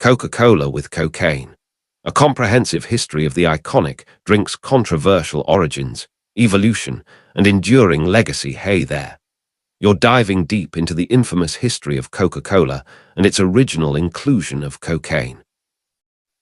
Coca Cola with cocaine. A comprehensive history of the iconic drink's controversial origins, evolution, and enduring legacy. Hey there. You're diving deep into the infamous history of Coca Cola and its original inclusion of cocaine.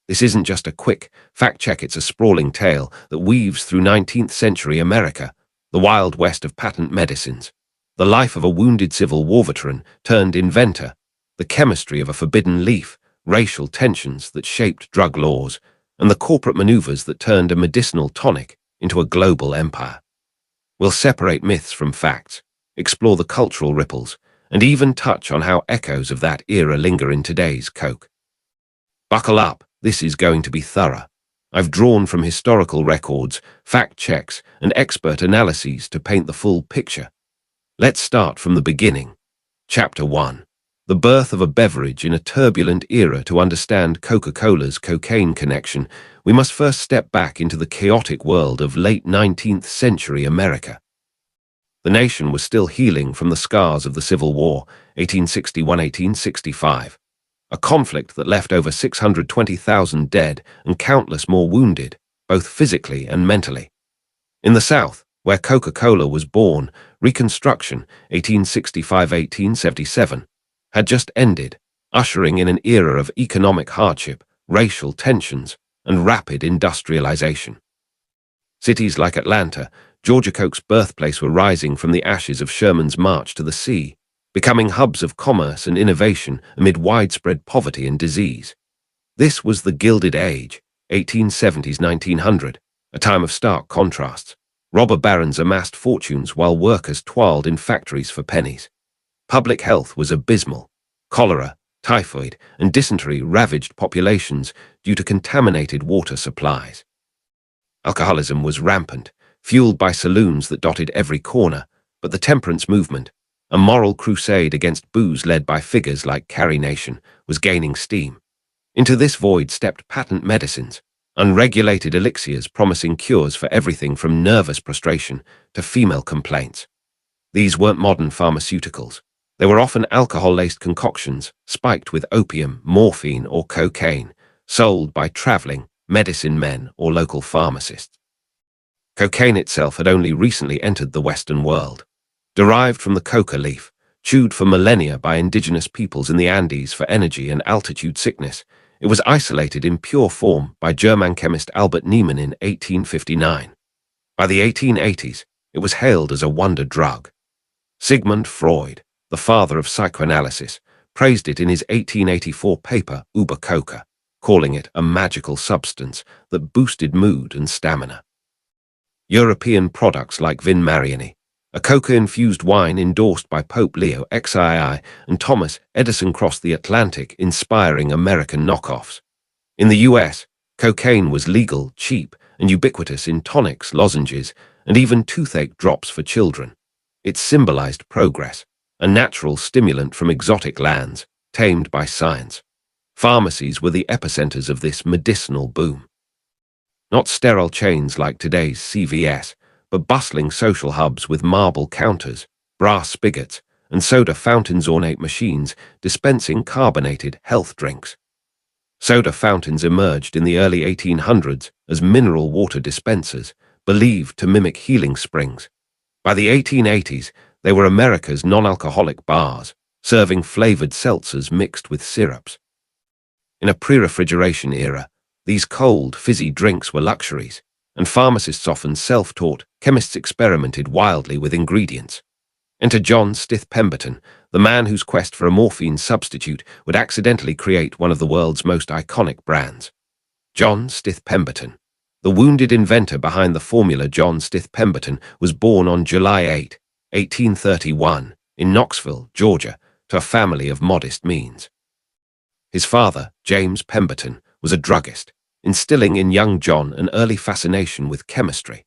This isn't just a quick fact check, it's a sprawling tale that weaves through 19th century America, the wild west of patent medicines, the life of a wounded Civil War veteran turned inventor, the chemistry of a forbidden leaf, racial tensions that shaped drug laws, and the corporate maneuvers that turned a medicinal tonic into a global empire. We'll separate myths from facts, explore the cultural ripples, and even touch on how echoes of that era linger in today's Coke. Buckle up, this is going to be thorough. I've drawn from historical records, fact checks, and expert analyses to paint the full picture. Let's start from the beginning. Chapter 1. The birth of a beverage in a turbulent era. To understand Coca-Cola's cocaine connection, we must first step back into the chaotic world of late 19th century America. The nation was still healing from the scars of the Civil War, 1861–1865, a conflict that left over 620,000 dead and countless more wounded, both physically and mentally. In the South, where Coca-Cola was born, Reconstruction, 1865–1877, had just ended, ushering in an era of economic hardship, racial tensions, and rapid industrialization. Cities like Atlanta, Georgia, Coke's birthplace, were rising from the ashes of Sherman's March to the Sea, becoming hubs of commerce and innovation amid widespread poverty and disease. This was the Gilded Age, 1870s–1900, a time of stark contrasts. Robber barons amassed fortunes while workers toiled in factories for pennies. Public health was abysmal. Cholera, typhoid, and dysentery ravaged populations due to contaminated water supplies. Alcoholism was rampant, fueled by saloons that dotted every corner, but the temperance movement, a moral crusade against booze led by figures like Carrie Nation, was gaining steam. Into this void stepped patent medicines, unregulated elixirs promising cures for everything from nervous prostration to female complaints. These weren't modern pharmaceuticals. They were often alcohol-laced concoctions, spiked with opium, morphine, or cocaine, sold by traveling medicine men or local pharmacists. Cocaine itself had only recently entered the Western world. Derived from the coca leaf, chewed for millennia by indigenous peoples in the Andes for energy and altitude sickness, it was isolated in pure form by German chemist Albert Niemann in 1859. By the 1880s, it was hailed as a wonder drug. Sigmund Freud, the father of psychoanalysis, praised it in his 1884 paper Über Coca, calling it a magical substance that boosted mood and stamina. European products like Vin Mariani, a coca-infused wine endorsed by Pope Leo XII, and Thomas Edison, crossed the Atlantic, inspiring American knockoffs. In the US, cocaine was legal, cheap, and ubiquitous in tonics, lozenges, and even toothache drops for children. It symbolized progress, a natural stimulant from exotic lands, tamed by science. Pharmacies were the epicenters of this medicinal boom. Not sterile chains like today's CVS, but bustling social hubs with marble counters, brass spigots, and soda fountains, ornate machines dispensing carbonated health drinks. Soda fountains emerged in the early 1800s as mineral water dispensers, believed to mimic healing springs. By the 1880s, they were America's non-alcoholic bars, serving flavored seltzers mixed with syrups. In a pre-refrigeration era, these cold, fizzy drinks were luxuries, and pharmacists often self-taught, chemists experimented wildly with ingredients. Enter John Stith Pemberton, the man whose quest for a morphine substitute would accidentally create one of the world's most iconic brands. John Stith Pemberton, the wounded inventor behind the formula. John Stith Pemberton was born on July 8, 1831, in Knoxville, Georgia, to a family of modest means. His father, James Pemberton, was a druggist, instilling in young John an early fascination with chemistry.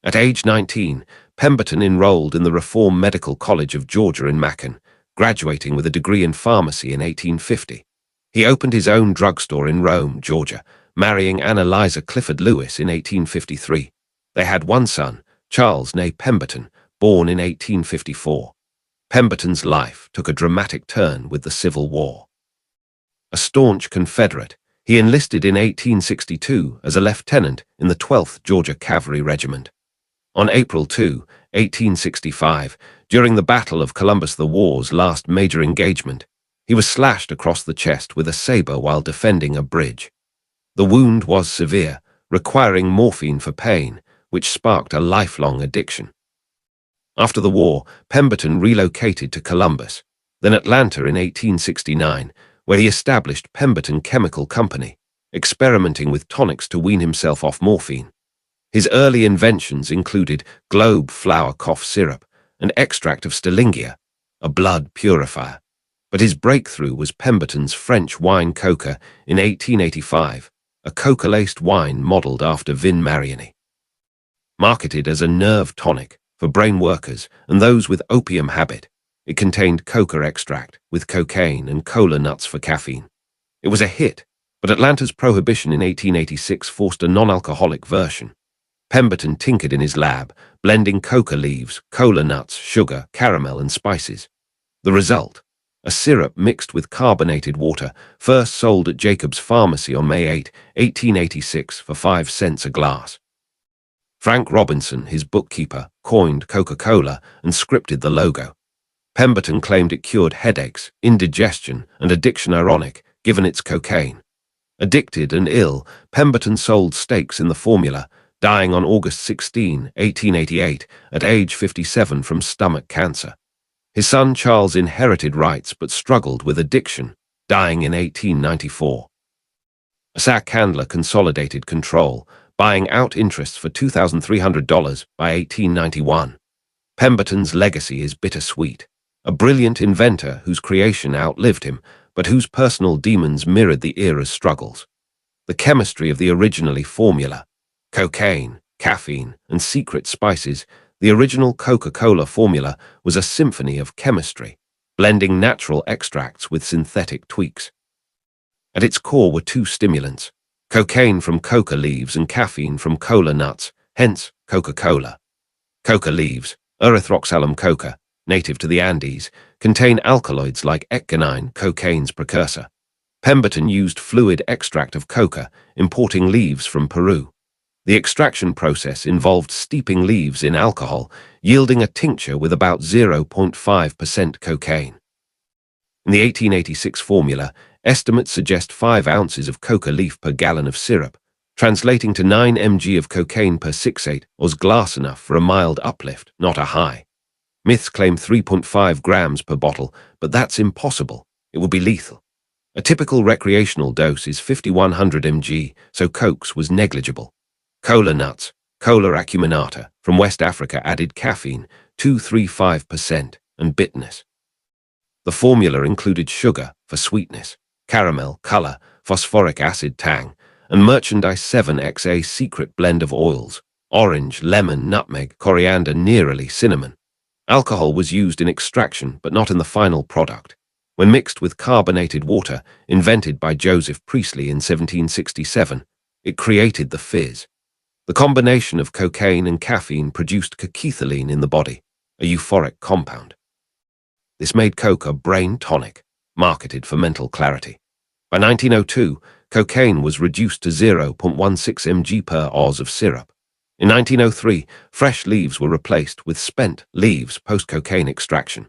At age 19, Pemberton enrolled in the Reform Medical College of Georgia in Macon, graduating with a degree in pharmacy in 1850. He opened his own drugstore in Rome, Georgia, marrying Anna Liza Clifford Lewis in 1853. They had one son, Charles née Pemberton, born in 1854. Pemberton's life took a dramatic turn with the Civil War. A staunch Confederate, he enlisted in 1862 as a lieutenant in the 12th Georgia Cavalry Regiment. On April 2, 1865, during the Battle of Columbus, the war's last major engagement, he was slashed across the chest with a saber while defending a bridge. The wound was severe, requiring morphine for pain, which sparked a lifelong addiction. After the war, Pemberton relocated to Columbus, then Atlanta in 1869, where he established Pemberton Chemical Company, experimenting with tonics to wean himself off morphine. His early inventions included Globe flower cough syrup and extract of Stellingia, a blood purifier. But his breakthrough was Pemberton's French wine Coca in 1885, a coca-laced wine modeled after Vin Mariani. Marketed as a nerve tonic for brain workers and those with opium habit, it contained coca extract with cocaine and cola nuts for caffeine. It was a hit, but Atlanta's prohibition in 1886 forced a non-alcoholic version. Pemberton tinkered in his lab, blending coca leaves, cola nuts, sugar, caramel, and spices. The result? A syrup mixed with carbonated water, first sold at Jacob's Pharmacy on May 8, 1886 for 5 cents a glass. Frank Robinson, his bookkeeper, coined Coca Cola and scripted the logo. Pemberton claimed it cured headaches, indigestion, and addiction, ironic, given its cocaine. Addicted and ill, Pemberton sold stakes in the formula, dying on August 16, 1888, at age 57 from stomach cancer. His son Charles inherited rights but struggled with addiction, dying in 1894. A SAC handler consolidated control, buying out interests for $2,300 by 1891. Pemberton's legacy is bittersweet. A brilliant inventor whose creation outlived him, but whose personal demons mirrored the era's struggles. The chemistry of the originally formula, cocaine, caffeine, and secret spices, the original Coca-Cola formula was a symphony of chemistry, blending natural extracts with synthetic tweaks. At its core were two stimulants, cocaine from coca leaves and caffeine from cola nuts, hence Coca-Cola. Coca leaves, Erythroxylum coca, native to the Andes, contain alkaloids like ecgonine, cocaine's precursor. Pemberton used fluid extract of coca, importing leaves from Peru. The extraction process involved steeping leaves in alcohol, yielding a tincture with about 0.5% cocaine. In the 1886 formula, estimates suggest 5 ounces of coca leaf per gallon of syrup, translating to 9 mg of cocaine per 6/8, was glass enough for a mild uplift, not a high. Myths claim 3.5 grams per bottle, but that's impossible. It would be lethal. A typical recreational dose is 5,100 mg, so Coke's was negligible. Cola nuts, Cola acuminata, from West Africa added caffeine, 235%, and bitterness. The formula included sugar for sweetness, caramel, color, phosphoric acid, tang, and merchandise 7XA secret blend of oils, orange, lemon, nutmeg, coriander, neroli, cinnamon. Alcohol was used in extraction but not in the final product. When mixed with carbonated water, invented by Joseph Priestley in 1767, it created the fizz. The combination of cocaine and caffeine produced cacoethyline in the body, a euphoric compound. This made Coke a brain tonic, marketed for mental clarity. By 1902, cocaine was reduced to 0.16 mg per oz of syrup. In 1903, fresh leaves were replaced with spent leaves post-cocaine extraction.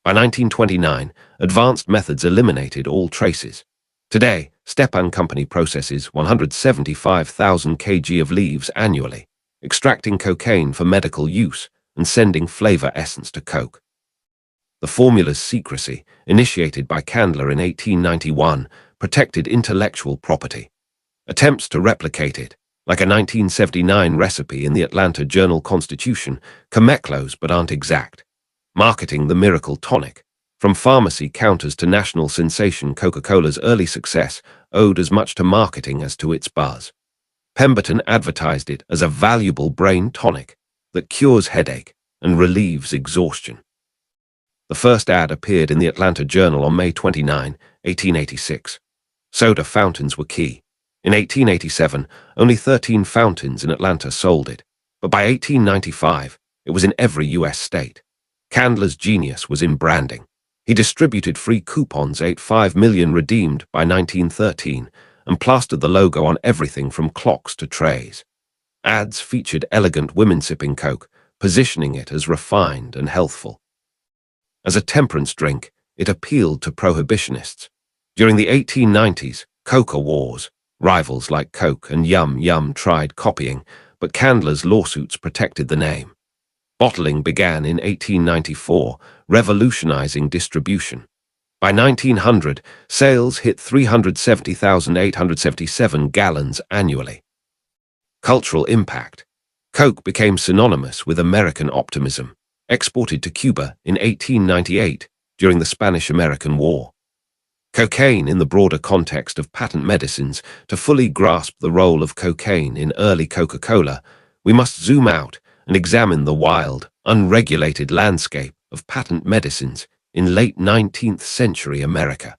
By 1929, advanced methods eliminated all traces. Today, Stepan Company processes 175,000 kg of leaves annually, extracting cocaine for medical use and sending flavor essence to Coke. The formula's secrecy, initiated by Candler in 1891, protected intellectual property. Attempts to replicate it, like a 1979 recipe in the Atlanta Journal-Constitution, come close but aren't exact. Marketing the miracle tonic, from pharmacy counters to national sensation, Coca-Cola's early success owed as much to marketing as to its buzz. Pemberton advertised it as a valuable brain tonic that cures headache and relieves exhaustion. The first ad appeared in the Atlanta Journal on May 29, 1886. Soda fountains were key. In 1887, only 13 fountains in Atlanta sold it, but by 1895, it was in every U.S. state. Candler's genius was in branding. He distributed free coupons, ate 5 million redeemed by 1913, and plastered the logo on everything from clocks to trays. Ads featured elegant women sipping Coke, positioning it as refined and healthful. As a temperance drink, it appealed to prohibitionists. During the 1890s, Coca wars, rivals like Coke and Yum Yum tried copying, but Candler's lawsuits protected the name. Bottling began in 1894, revolutionizing distribution. By 1900, sales hit 370,877 gallons annually. Cultural impact. Coke became synonymous with American optimism, exported to Cuba in 1898 during the Spanish-American War. Cocaine in the broader context of patent medicines. To fully grasp the role of cocaine in early Coca Cola, we must zoom out and examine the wild, unregulated landscape of patent medicines in late 19th century America.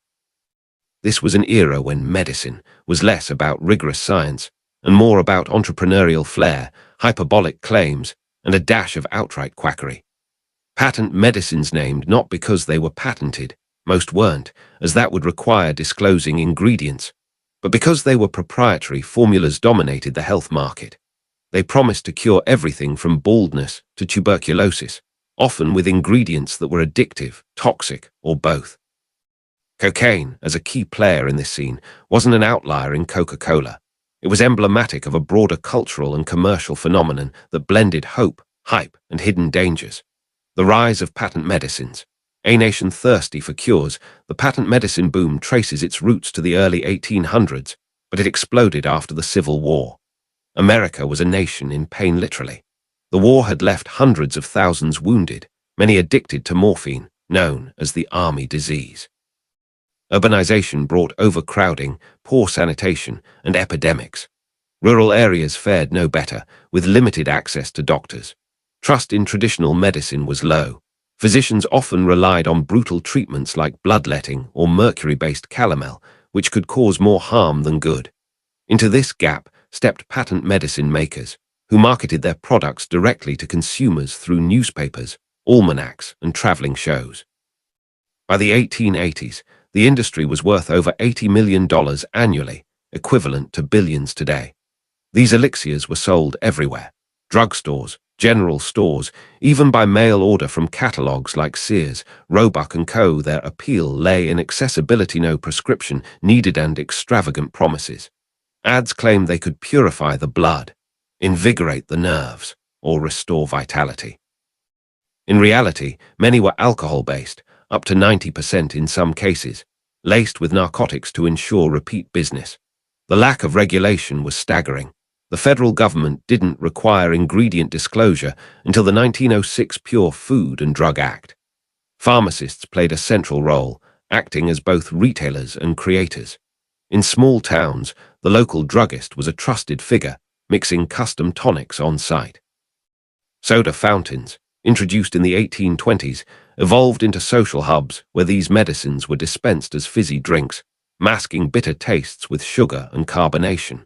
This was an era when medicine was less about rigorous science and more about entrepreneurial flair, hyperbolic claims, and a dash of outright quackery. Patent medicines named not because they were patented, most weren't, as that would require disclosing ingredients, but because they were proprietary formulas dominated the health market. They promised to cure everything from baldness to tuberculosis, often with ingredients that were addictive, toxic, or both. Cocaine, as a key player in this scene, wasn't an outlier in Coca-Cola. It was emblematic of a broader cultural and commercial phenomenon that blended hope, hype, and hidden dangers. The rise of patent medicines. A nation thirsty for cures, the patent medicine boom traces its roots to the early 1800s, but it exploded after the Civil War. America was a nation in pain literally. The war had left hundreds of thousands wounded, many addicted to morphine, known as the Army disease. Urbanization brought overcrowding, poor sanitation, and epidemics. Rural areas fared no better, with limited access to doctors. Trust in traditional medicine was low. Physicians often relied on brutal treatments like bloodletting or mercury-based calomel, which could cause more harm than good. Into this gap stepped patent medicine makers, who marketed their products directly to consumers through newspapers, almanacs, and traveling shows. By the 1880s, the industry was worth over $80 million annually, equivalent to billions today. These elixirs were sold everywhere: drugstores, general stores, even by mail order from catalogs like Sears, Roebuck & Co. Their appeal lay in accessibility, no prescription needed, and extravagant promises. Ads claimed they could purify the blood, invigorate the nerves, or restore vitality. In reality, many were alcohol-based, up to 90% in some cases, laced with narcotics to ensure repeat business. The lack of regulation was staggering. The federal government didn't require ingredient disclosure until the 1906 Pure Food and Drug Act. Pharmacists played a central role, acting as both retailers and creators. In small towns, the local druggist was a trusted figure, mixing custom tonics on site. Soda fountains, introduced in the 1820s, evolved into social hubs where these medicines were dispensed as fizzy drinks, masking bitter tastes with sugar and carbonation.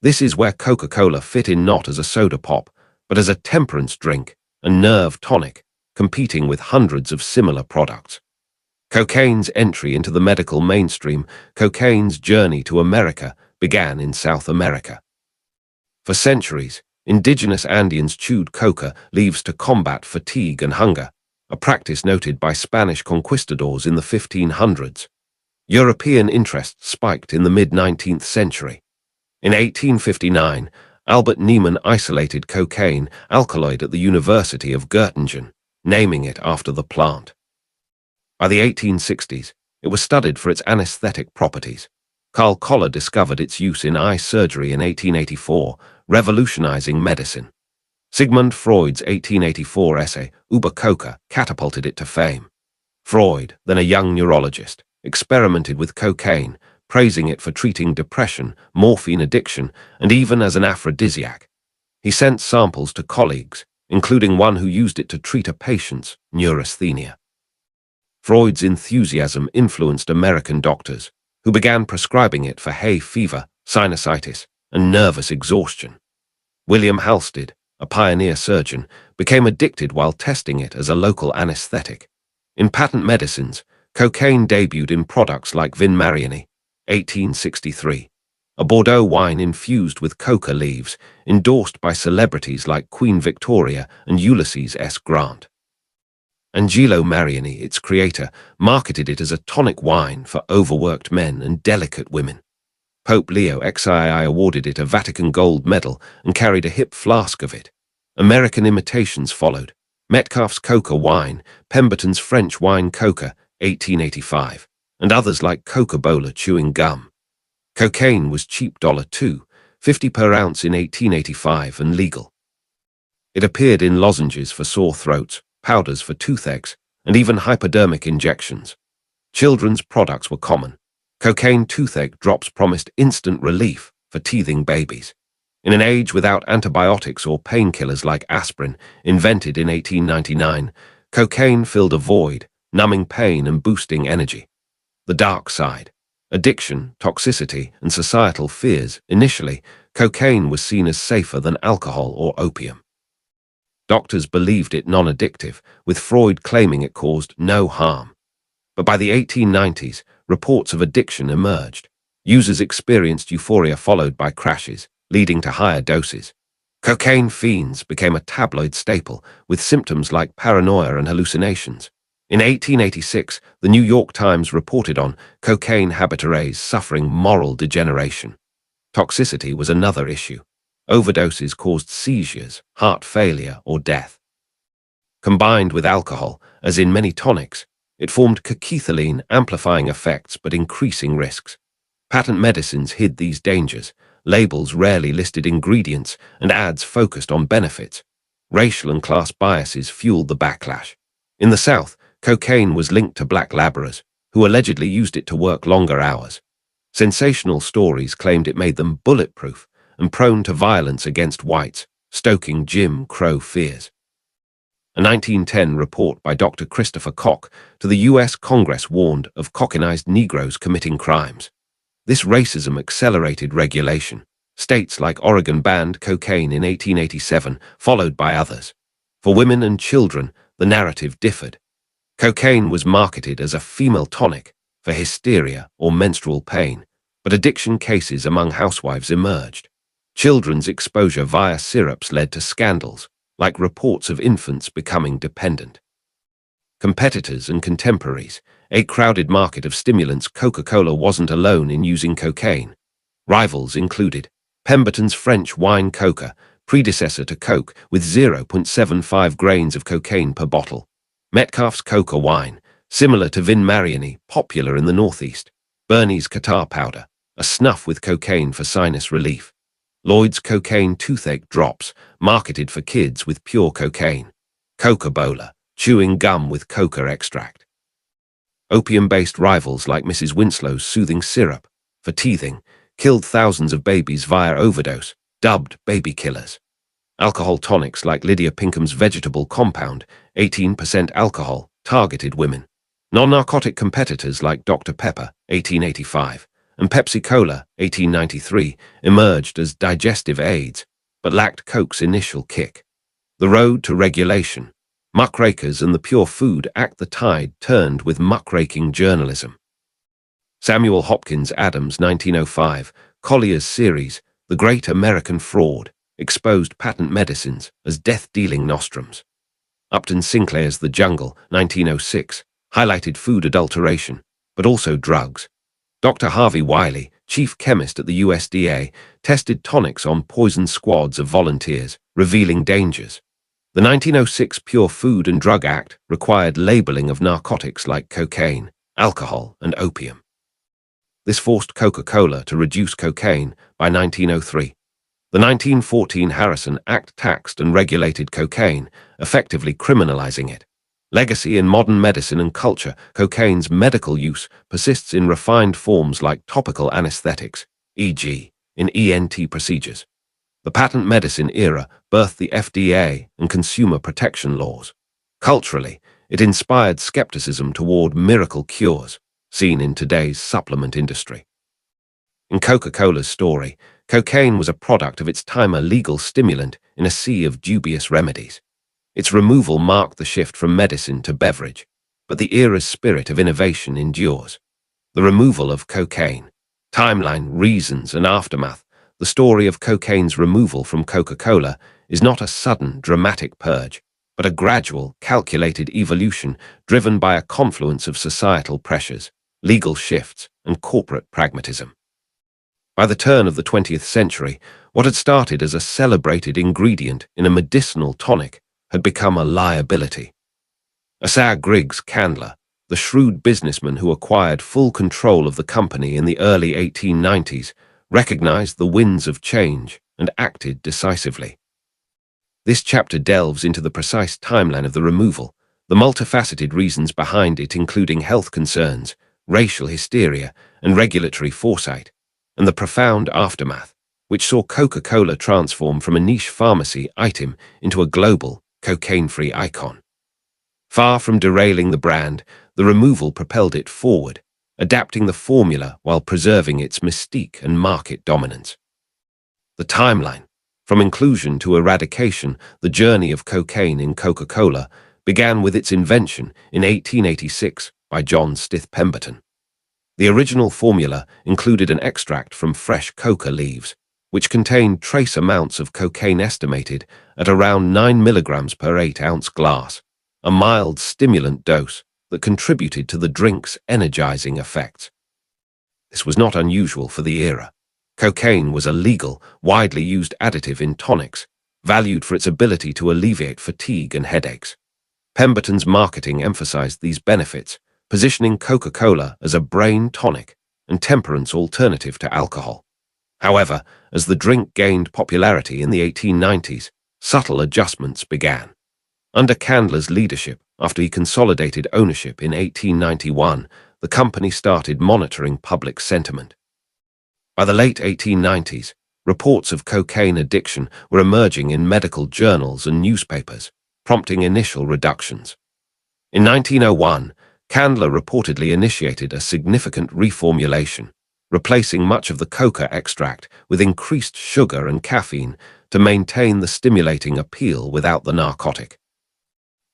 This is where Coca Cola fit in, not as a soda pop, but as a temperance drink, a nerve tonic, competing with hundreds of similar products. Cocaine's entry into the medical mainstream. Cocaine's journey to America began in South America. For centuries, indigenous Andeans chewed coca leaves to combat fatigue and hunger, a practice noted by Spanish conquistadors in the 1500s. European interest spiked in the mid-19th century. In 1859, Albert Niemann isolated cocaine alkaloid at the University of Göttingen, naming it after the plant. By the 1860s, it was studied for its anesthetic properties. Carl Koller discovered its use in eye surgery in 1884, revolutionizing medicine. Sigmund Freud's 1884 essay, Über Coca, catapulted it to fame. Freud, then a young neurologist, experimented with cocaine, praising it for treating depression, morphine addiction, and even as an aphrodisiac. He sent samples to colleagues, including one who used it to treat a patient's neurasthenia. Freud's enthusiasm influenced American doctors, who began prescribing it for hay fever, sinusitis, and nervous exhaustion. William Halsted, a pioneer surgeon, became addicted while testing it as a local anesthetic. In patent medicines, cocaine debuted in products like Vin Mariani, 1863, a Bordeaux wine infused with coca leaves, endorsed by celebrities like Queen Victoria and Ulysses S. Grant. Angelo Mariani, its creator, marketed it as a tonic wine for overworked men and delicate women. Pope Leo XII awarded it a Vatican gold medal and carried a hip flask of it. American imitations followed. Metcalfe's Coca wine, Pemberton's French wine Coca, 1885, and others like Coca Cola chewing gum. Cocaine was cheap $2, 50 per ounce in 1885 and legal. It appeared in lozenges for sore throats, powders for toothaches, and even hypodermic injections. Children's products were common. Cocaine toothache drops promised instant relief for teething babies. In an age without antibiotics or painkillers like aspirin, invented in 1899, cocaine filled a void, numbing pain and boosting energy. The dark side. Addiction, toxicity, and societal fears. Initially, cocaine was seen as safer than alcohol or opium. Doctors believed it non-addictive, with Freud claiming it caused no harm. But by the 1890s, reports of addiction emerged. Users experienced euphoria followed by crashes, leading to higher doses. Cocaine fiends became a tabloid staple, with symptoms like paranoia and hallucinations. In 1886, the New York Times reported on cocaine habitués suffering moral degeneration. Toxicity was another issue. Overdoses caused seizures, heart failure, or death. Combined with alcohol, as in many tonics, it formed cacoethylene, amplifying effects but increasing risks. Patent medicines hid these dangers. Labels rarely listed ingredients, and ads focused on benefits. Racial and class biases fueled the backlash. In the South, cocaine was linked to black laborers, who allegedly used it to work longer hours. Sensational stories claimed it made them bulletproof and prone to violence against whites, stoking Jim Crow fears. A 1910 report by Dr. Christopher Koch to the U.S. Congress warned of cocainized Negroes committing crimes. This racism accelerated regulation. States like Oregon banned cocaine in 1887, followed by others. For women and children, the narrative differed. Cocaine was marketed as a female tonic for hysteria or menstrual pain, but addiction cases among housewives emerged. Children's exposure via syrups led to scandals, like reports of infants becoming dependent. Competitors and contemporaries. A crowded market of stimulants. Coca Cola wasn't alone in using cocaine. Rivals included Pemberton's French wine Coca, predecessor to Coke, with 0.75 grains of cocaine per bottle. Metcalfe's Coca wine, similar to Vin Mariani, popular in the Northeast. Bernie's Catarrh powder, a snuff with cocaine for sinus relief. Lloyd's cocaine toothache drops, marketed for kids with pure cocaine. Coca Cola, chewing gum with coca extract. Opium-based rivals like Mrs. Winslow's soothing syrup, for teething, killed thousands of babies via overdose, dubbed baby killers. Alcohol tonics like Lydia Pinkham's vegetable compound, 18% alcohol, targeted women. Non-narcotic competitors like Dr. Pepper, 1885, and Pepsi Cola, 1893, emerged as digestive aids, but lacked Coke's initial kick. The road to regulation. Muckrakers and the Pure Food Act. The tide turned with muckraking journalism. Samuel Hopkins Adams' 1905, Collier's series, The Great American Fraud, exposed patent medicines as death-dealing nostrums. Upton Sinclair's The Jungle, 1906, highlighted food adulteration, but also drugs. Dr. Harvey Wiley, chief chemist at the USDA, tested tonics on poisoned squads of volunteers, revealing dangers. The 1906 Pure Food and Drug Act required labeling of narcotics like cocaine, alcohol, and opium. This forced Coca Cola to reduce cocaine by 1903. The 1914 Harrison Act taxed and regulated cocaine, effectively criminalizing it. Legacy in modern medicine and culture. Cocaine's medical use persists in refined forms like topical anesthetics, e.g., in ENT procedures. The patent medicine era birthed the FDA and consumer protection laws. Culturally, it inspired skepticism toward miracle cures, seen in today's supplement industry. In Coca Cola's story, cocaine was a product of its time, a legal stimulant in a sea of dubious remedies. Its removal marked the shift from medicine to beverage. But the era's spirit of innovation endures. The removal of cocaine. Timeline, reasons, and aftermath. The story of cocaine's removal from Coca Cola is not a sudden, dramatic purge, but a gradual, calculated evolution driven by a confluence of societal pressures, legal shifts, and corporate pragmatism. By the turn of the 20th century, what had started as a celebrated ingredient in a medicinal tonic had become a liability. Asa Griggs Candler, the shrewd businessman who acquired full control of the company in the early 1890s, recognized the winds of change and acted decisively. This chapter delves into the precise timeline of the removal, the multifaceted reasons behind it including health concerns, racial hysteria, and regulatory foresight, and the profound aftermath, which saw Coca Cola transform from a niche pharmacy item into a global, cocaine-free icon. Far from derailing the brand, the removal propelled it forward, adapting the formula while preserving its mystique and market dominance. The timeline. From inclusion to eradication, the journey of cocaine in Coca Cola began with its invention in 1886 by John Stith Pemberton. The original formula included an extract from fresh coca leaves, which contained trace amounts of cocaine estimated at around 9 milligrams per 8-ounce glass, a mild stimulant dose that contributed to the drink's energizing effects. This was not unusual for the era. Cocaine was a legal, widely used additive in tonics, valued for its ability to alleviate fatigue and headaches. Pemberton's marketing emphasized these benefits, positioning Coca Cola as a brain tonic and temperance alternative to alcohol. However, as the drink gained popularity in the 1890s, subtle adjustments began. Under Candler's leadership, after he consolidated ownership in 1891, the company started monitoring public sentiment. By the late 1890s, reports of cocaine addiction were emerging in medical journals and newspapers, prompting initial reductions. In 1901, Candler reportedly initiated a significant reformulation, replacing much of the coca extract with increased sugar and caffeine to maintain the stimulating appeal without the narcotic.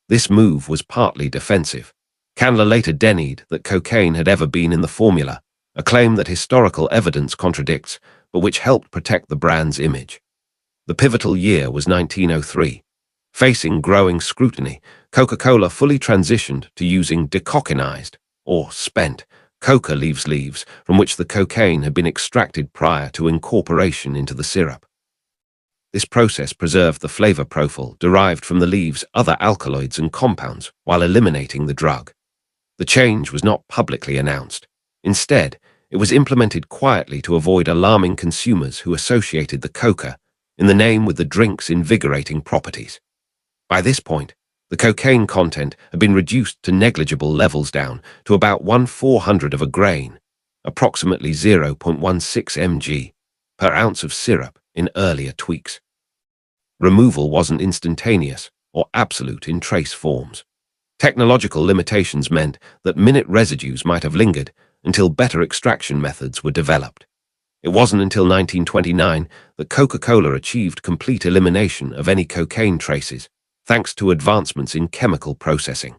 This move was partly defensive. Candler later denied that cocaine had ever been in the formula, a claim that historical evidence contradicts, but which helped protect the brand's image. The pivotal year was 1903. Facing growing scrutiny, Coca Cola fully transitioned to using decocainized, or spent, coca leaves from which the cocaine had been extracted prior to incorporation into the syrup. This process preserved the flavor profile derived from the leaves' other alkaloids and compounds while eliminating the drug. The change was not publicly announced. Instead, it was implemented quietly to avoid alarming consumers who associated the coca in the name with the drink's invigorating properties. By this point, the cocaine content had been reduced to negligible levels down to about 1/400 of a grain, approximately 0.16 mg, per ounce of syrup in earlier tweaks. Removal wasn't instantaneous or absolute in trace forms. Technological limitations meant that minute residues might have lingered until better extraction methods were developed. It wasn't until 1929 that Coca Cola achieved complete elimination of any cocaine traces, thanks to advancements in chemical processing.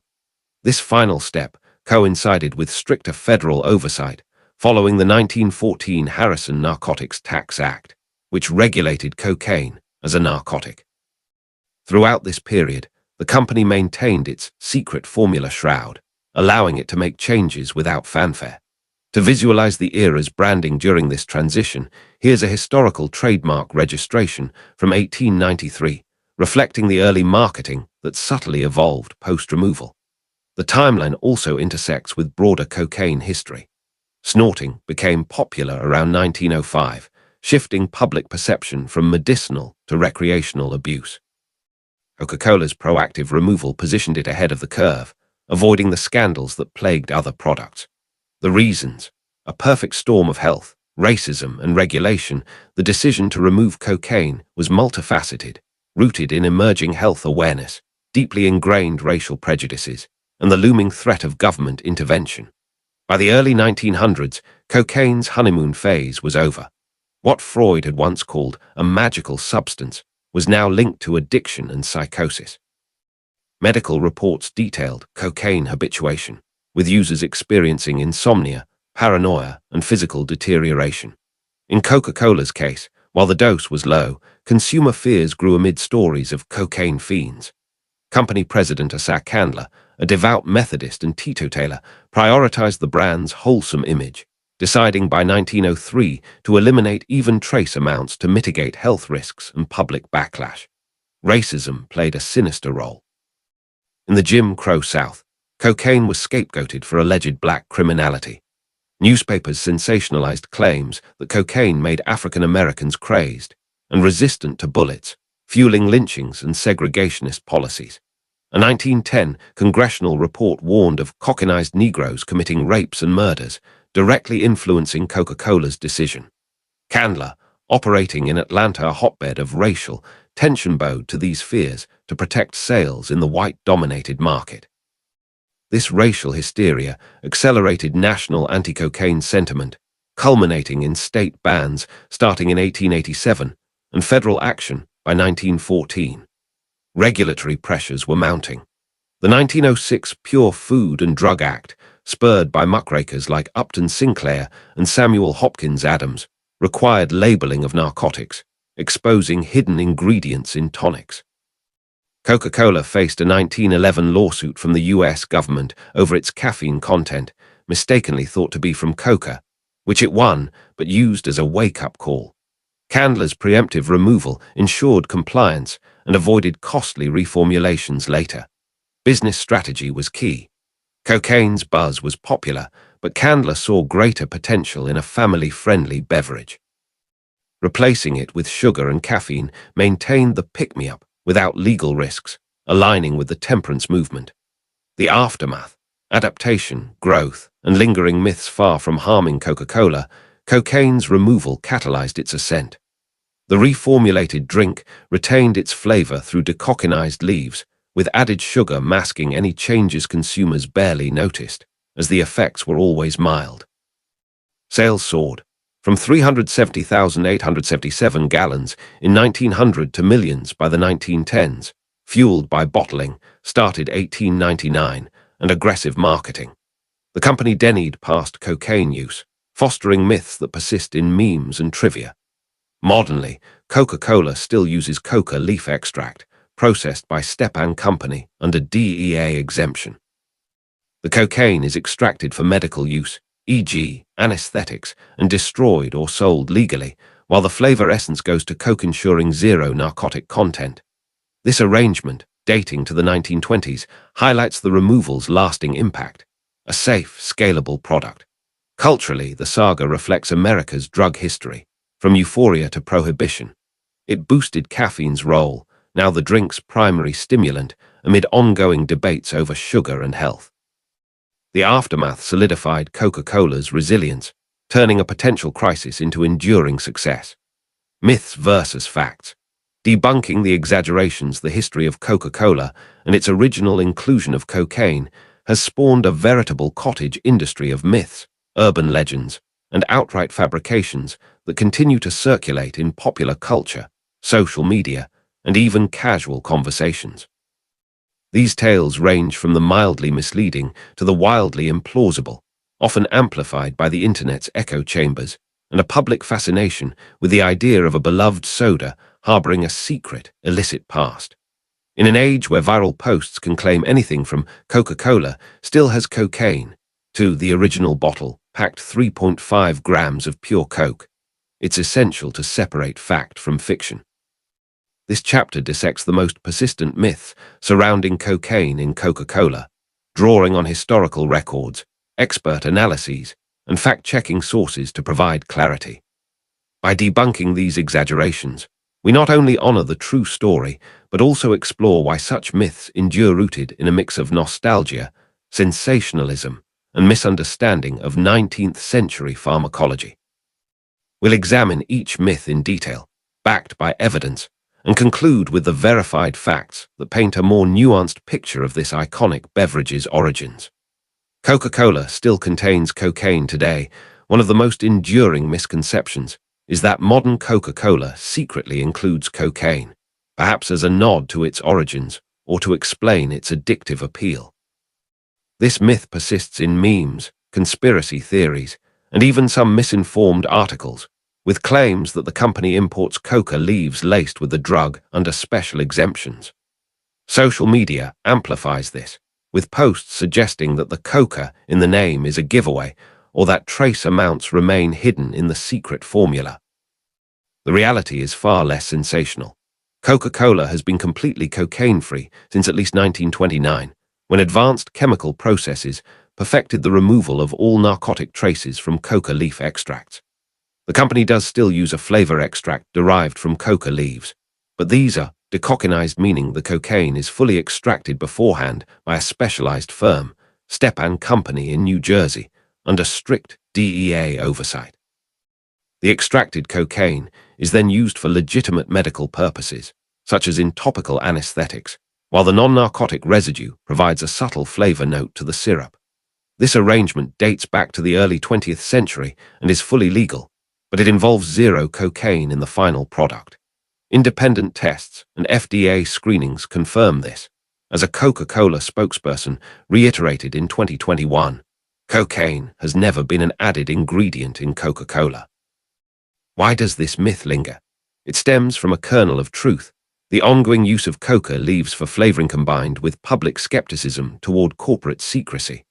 This final step coincided with stricter federal oversight following the 1914 Harrison Narcotics Tax Act, which regulated cocaine as a narcotic. Throughout this period, the company maintained its secret formula shroud, allowing it to make changes without fanfare. To visualize the era's branding during this transition, here's a historical trademark registration from 1893, reflecting the early marketing that subtly evolved post-removal. The timeline also intersects with broader cocaine history. Snorting became popular around 1905, shifting public perception from medicinal to recreational abuse. Coca-Cola's proactive removal positioned it ahead of the curve, avoiding the scandals that plagued other products. The reasons: a perfect storm of health, racism, and regulation, the decision to remove cocaine was multifaceted, rooted in emerging health awareness, deeply ingrained racial prejudices, and the looming threat of government intervention. By the early 1900s, cocaine's honeymoon phase was over. What Freud had once called a magical substance was now linked to addiction and psychosis. Medical reports detailed cocaine habituation, with users experiencing insomnia, paranoia, and physical deterioration. In Coca Cola's case, while the dose was low, consumer fears grew amid stories of cocaine fiends. Company president Asa Candler, a devout Methodist and teetotaler, prioritized the brand's wholesome image, deciding by 1903 to eliminate even trace amounts to mitigate health risks and public backlash. Racism played a sinister role. In the Jim Crow South, cocaine was scapegoated for alleged black criminality. Newspapers sensationalized claims that cocaine made African Americans crazed and resistant to bullets, fueling lynchings and segregationist policies. A 1910 congressional report warned of cocainized Negroes committing rapes and murders, directly influencing Coca Cola's decision. Candler, operating in Atlanta, a hotbed of racial tension, bowed to these fears to protect sales in the white-dominated market. This racial hysteria accelerated national anti-cocaine sentiment, culminating in state bans starting in 1887 and federal action by 1914. Regulatory pressures were mounting. The 1906 Pure Food and Drug Act, spurred by muckrakers like Upton Sinclair and Samuel Hopkins Adams, required labeling of narcotics, exposing hidden ingredients in tonics. Coca-Cola faced a 1911 lawsuit from the U.S. government over its caffeine content, mistakenly thought to be from coca, which it won but used as a wake-up call. Candler's preemptive removal ensured compliance and avoided costly reformulations later. Business strategy was key. Cocaine's buzz was popular, but Candler saw greater potential in a family-friendly beverage. Replacing it with sugar and caffeine maintained the pick-me-up without legal risks, aligning with the temperance movement. The aftermath, adaptation, growth, and lingering myths far from harming Coca-Cola, cocaine's removal catalyzed its ascent. The reformulated drink retained its flavor through decocainized leaves, with added sugar masking any changes consumers barely noticed, as the effects were always mild. Sales soared, from 370,877 gallons in 1900 to millions by the 1910s, fueled by bottling, started 1899, and aggressive marketing. The company denied past cocaine use, fostering myths that persist in memes and trivia. Modernly, Coca-Cola still uses coca leaf extract, processed by Stepan Company under DEA exemption. The cocaine is extracted for medical use, e.g., anesthetics, and destroyed or sold legally, while the flavor essence goes to Coke, ensuring zero narcotic content. This arrangement, dating to the 1920s, highlights the removal's lasting impact, a safe, scalable product. Culturally, the saga reflects America's drug history, from euphoria to prohibition. It boosted caffeine's role, now the drink's primary stimulant, amid ongoing debates over sugar and health. The aftermath solidified Coca-Cola's resilience, turning a potential crisis into enduring success. Myths versus facts. Debunking the exaggerations. The history of Coca-Cola and its original inclusion of cocaine has spawned a veritable cottage industry of myths, urban legends, and outright fabrications that continue to circulate in popular culture, social media, and even casual conversations. These tales range from the mildly misleading to the wildly implausible, often amplified by the internet's echo chambers and a public fascination with the idea of a beloved soda harboring a secret, illicit past. In an age where viral posts can claim anything from Coca-Cola still has cocaine to the original bottle packed 3.5 grams of pure Coke, it's essential to separate fact from fiction. This chapter dissects the most persistent myths surrounding cocaine in Coca-Cola, drawing on historical records, expert analyses, and fact-checking sources to provide clarity. By debunking these exaggerations, we not only honor the true story, but also explore why such myths endure, rooted in a mix of nostalgia, sensationalism, and misunderstanding of 19th-century pharmacology. We'll examine each myth in detail, backed by evidence, and conclude with the verified facts that paint a more nuanced picture of this iconic beverage's origins. Coca-Cola still contains cocaine today. One of the most enduring misconceptions is that modern Coca-Cola secretly includes cocaine, perhaps as a nod to its origins or to explain its addictive appeal. This myth persists in memes, conspiracy theories, and even some misinformed articles, with claims that the company imports coca leaves laced with the drug under special exemptions. Social media amplifies this, with posts suggesting that the coca in the name is a giveaway or that trace amounts remain hidden in the secret formula. The reality is far less sensational. Coca Cola has been completely cocaine-free since at least 1929, when advanced chemical processes perfected the removal of all narcotic traces from coca leaf extracts. The company does still use a flavor extract derived from coca leaves, but these are decocainized, meaning the cocaine is fully extracted beforehand by a specialized firm, Stepan Company in New Jersey, under strict DEA oversight. The extracted cocaine is then used for legitimate medical purposes, such as in topical anesthetics, while the non-narcotic residue provides a subtle flavor note to the syrup. This arrangement dates back to the early 20th century and is fully legal, but it involves zero cocaine in the final product. Independent tests and FDA screenings confirm this, as a Coca Cola spokesperson reiterated in 2021. Cocaine has never been an added ingredient in Coca Cola. Why does this myth linger? It stems from a kernel of truth, the ongoing use of coca leaves for flavoring combined with public skepticism toward corporate secrecy.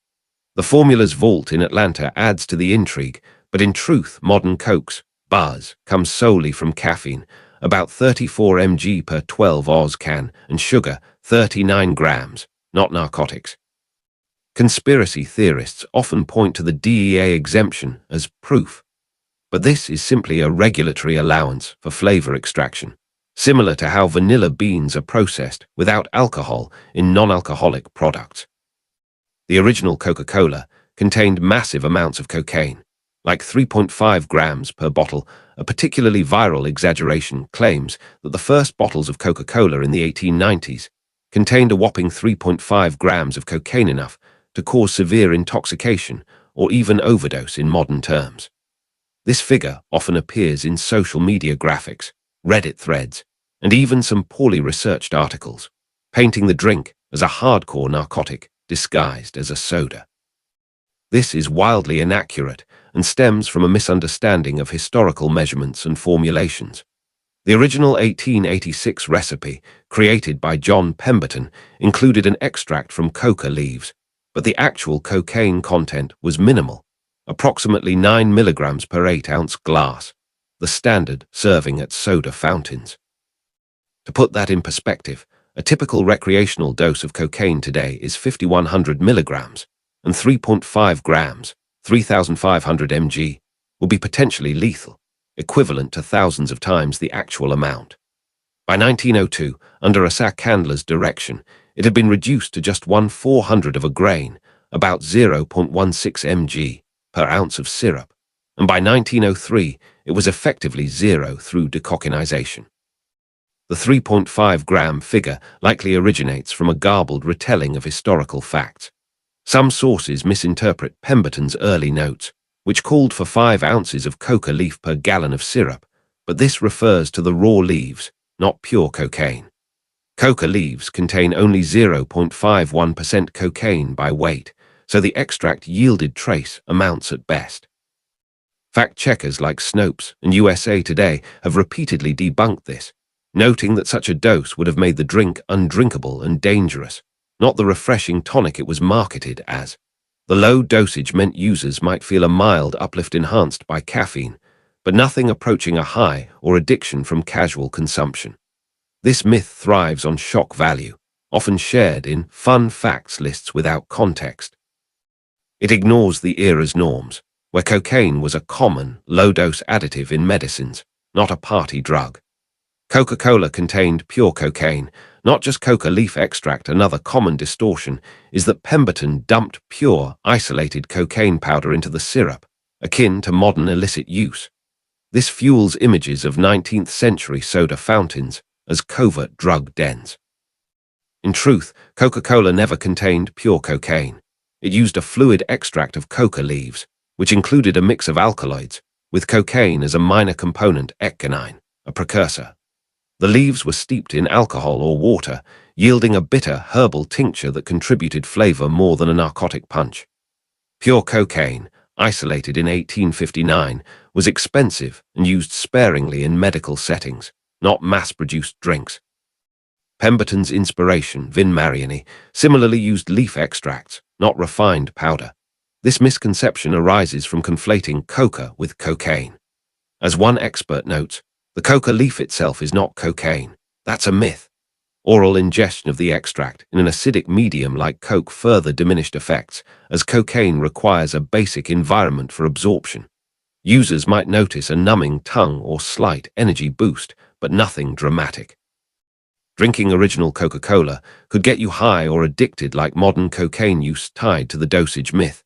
The formula's vault in Atlanta adds to the intrigue, but in truth, modern Coke's buzz comes solely from caffeine, about 34 mg per 12 oz can, and sugar, 39 grams, not narcotics. Conspiracy theorists often point to the DEA exemption as proof, but this is simply a regulatory allowance for flavor extraction, similar to how vanilla beans are processed without alcohol in non-alcoholic products. The original Coca-Cola contained massive amounts of cocaine, like 3.5 grams per bottle. A particularly viral exaggeration claims that the first bottles of Coca-Cola in the 1890s contained a whopping 3.5 grams of cocaine, enough to cause severe intoxication or even overdose in modern terms. This figure often appears in social media graphics, Reddit threads, and even some poorly researched articles, painting the drink as a hardcore narcotic disguised as a soda. This is wildly inaccurate and stems from a misunderstanding of historical measurements and formulations. The original 1886 recipe, created by John Pemberton, included an extract from coca leaves, but the actual cocaine content was minimal, approximately 9 milligrams per 8-ounce glass, the standard serving at soda fountains. To put that in perspective, a typical recreational dose of cocaine today is 5,100 milligrams, and 3.5 grams, 3,500 mg, will be potentially lethal, equivalent to thousands of times the actual amount. By 1902, under a sack handler's direction, it had been reduced to just 1/400 of a grain, about 0.16 mg, per ounce of syrup, and by 1903, it was effectively zero through decocainization. The 3.5-gram figure likely originates from a garbled retelling of historical facts. Some sources misinterpret Pemberton's early notes, which called for 5 ounces of coca leaf per gallon of syrup, but this refers to the raw leaves, not pure cocaine. Coca leaves contain only 0.51% cocaine by weight, so the extract yielded trace amounts at best. Fact-checkers like Snopes and USA Today have repeatedly debunked this, noting that such a dose would have made the drink undrinkable and dangerous, not the refreshing tonic it was marketed as. The low dosage meant users might feel a mild uplift enhanced by caffeine, but nothing approaching a high or addiction from casual consumption. This myth thrives on shock value, often shared in fun facts lists without context. It ignores the era's norms, where cocaine was a common, low-dose additive in medicines, not a party drug. Coca-Cola contained pure cocaine, not just coca leaf extract. Another common distortion is that Pemberton dumped pure, isolated cocaine powder into the syrup, akin to modern illicit use. This fuels images of 19th-century soda fountains as covert drug dens. In truth, Coca-Cola never contained pure cocaine. It used a fluid extract of coca leaves, which included a mix of alkaloids, with cocaine as a minor component, ecgonine, a precursor. The leaves were steeped in alcohol or water, yielding a bitter herbal tincture that contributed flavor more than a narcotic punch. Pure cocaine, isolated in 1859, was expensive and used sparingly in medical settings, not mass-produced drinks. Pemberton's inspiration, Vin Mariani, similarly used leaf extracts, not refined powder. This misconception arises from conflating coca with cocaine. As one expert notes, the coca leaf itself is not cocaine. That's a myth. Oral ingestion of the extract in an acidic medium like coke further diminished effects, as cocaine requires a basic environment for absorption. Users might notice a numbing tongue or slight energy boost, but nothing dramatic. Drinking original Coca Cola could get you high or addicted like modern cocaine use tied to the dosage myth.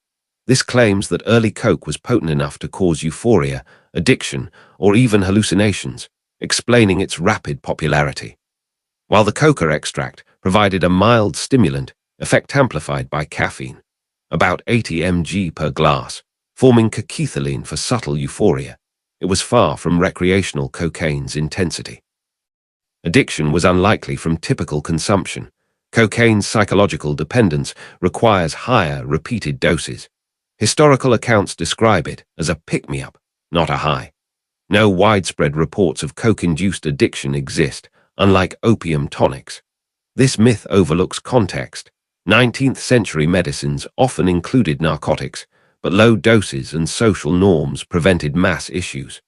This claims that early Coke was potent enough to cause euphoria, addiction, or even hallucinations, explaining its rapid popularity. While the coca extract provided a mild stimulant, effect amplified by caffeine, about 80 mg per glass, forming cacoethylene for subtle euphoria, it was far from recreational cocaine's intensity. Addiction was unlikely from typical consumption. Cocaine's psychological dependence requires higher, repeated doses. Historical accounts describe it as a pick-me-up, not a high. No widespread reports of coke-induced addiction exist, unlike opium tonics. This myth overlooks context. 19th-century medicines often included narcotics, but low doses and social norms prevented mass issues.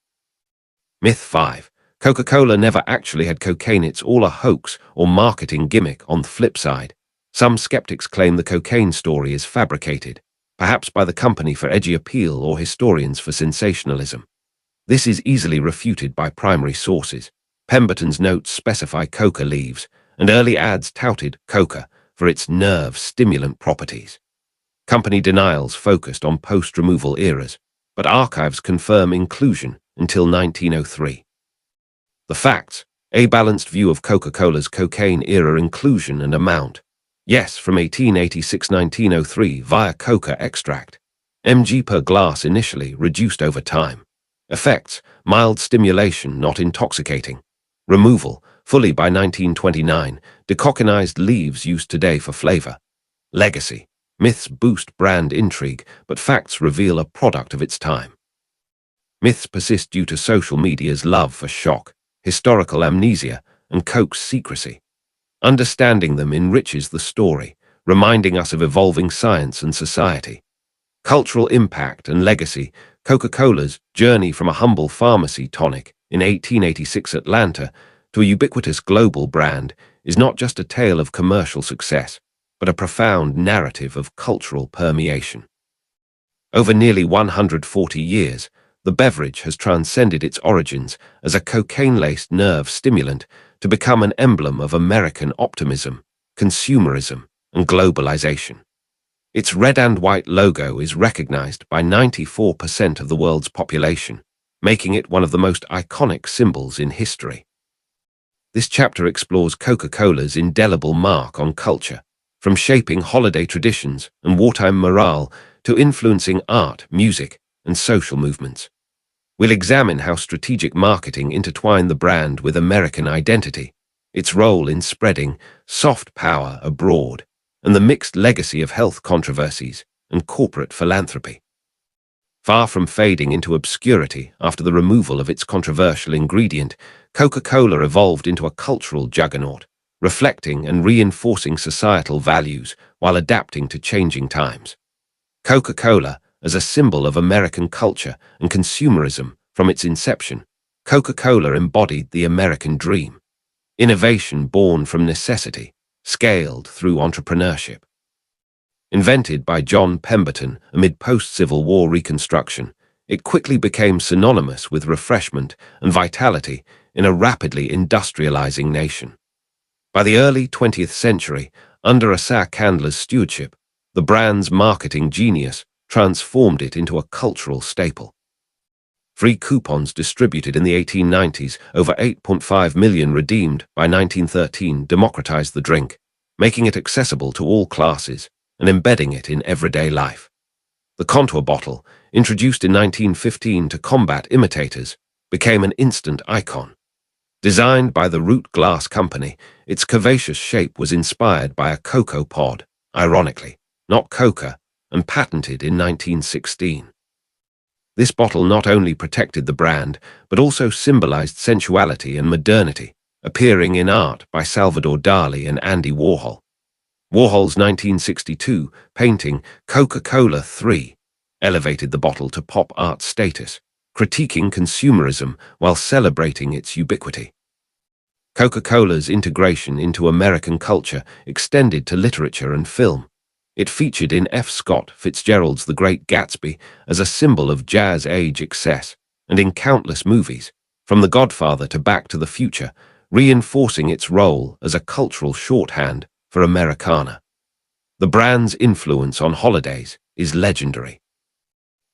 Myth 5. Coca-Cola never actually had cocaine. It's all a hoax or marketing gimmick. On the flip side, some skeptics claim the cocaine story is fabricated, perhaps by the company for edgy appeal or historians for sensationalism. This is easily refuted by primary sources. Pemberton's notes specify coca leaves, and early ads touted coca for its nerve-stimulant properties. Company denials focused on post-removal eras, but archives confirm inclusion until 1903. The facts: a balanced view of Coca-Cola's cocaine-era inclusion and amount. Yes, from 1886-1903 via coca extract. Mg per glass initially, reduced over time. Effects: mild stimulation, not intoxicating. Removal: fully by 1929. Decocainized leaves used today for flavor. Legacy: myths boost brand intrigue, but facts reveal a product of its time. Myths persist due to social media's love for shock, historical amnesia, and Coke's secrecy. Understanding them enriches the story, reminding us of evolving science and society. Cultural impact and legacy: Coca-Cola's journey from a humble pharmacy tonic in 1886 Atlanta to a ubiquitous global brand is not just a tale of commercial success, but a profound narrative of cultural permeation. Over nearly 140 years, the beverage has transcended its origins as a cocaine-laced nerve stimulant to become an emblem of American optimism, consumerism, and globalization. Its red and white logo is recognized by 94% of the world's population, making it one of the most iconic symbols in history. This chapter explores Coca-Cola's indelible mark on culture, from shaping holiday traditions and wartime morale to influencing art, music, and social movements. We'll examine how strategic marketing intertwined the brand with American identity, its role in spreading soft power abroad, and the mixed legacy of health controversies and corporate philanthropy. Far from fading into obscurity after the removal of its controversial ingredient, Coca-Cola evolved into a cultural juggernaut, reflecting and reinforcing societal values while adapting to changing times. Coca-Cola, as a symbol of American culture and consumerism from its inception, Coca-Cola embodied the American dream. Innovation born from necessity, scaled through entrepreneurship. Invented by John Pemberton amid post-Civil War Reconstruction, it quickly became synonymous with refreshment and vitality in a rapidly industrializing nation. By the early 20th century, under Asa Candler's stewardship, the brand's marketing genius transformed it into a cultural staple. Free coupons distributed in the 1890s, over 8.5 million redeemed by 1913, democratized the drink, making it accessible to all classes and embedding it in everyday life. The contour bottle, introduced in 1915 to combat imitators, became an instant icon. Designed by the Root Glass Company, its curvaceous shape was inspired by a cocoa pod, ironically, not coca, and patented in 1916. This bottle not only protected the brand, but also symbolized sensuality and modernity, appearing in art by Salvador Dali and Andy Warhol. Warhol's 1962 painting Coca Cola 3 elevated the bottle to pop art status, critiquing consumerism while celebrating its ubiquity. Coca-Cola's integration into American culture extended to literature and film. It featured in F. Scott Fitzgerald's The Great Gatsby as a symbol of jazz-age excess, and in countless movies, from The Godfather to Back to the Future, reinforcing its role as a cultural shorthand for Americana. The brand's influence on holidays is legendary.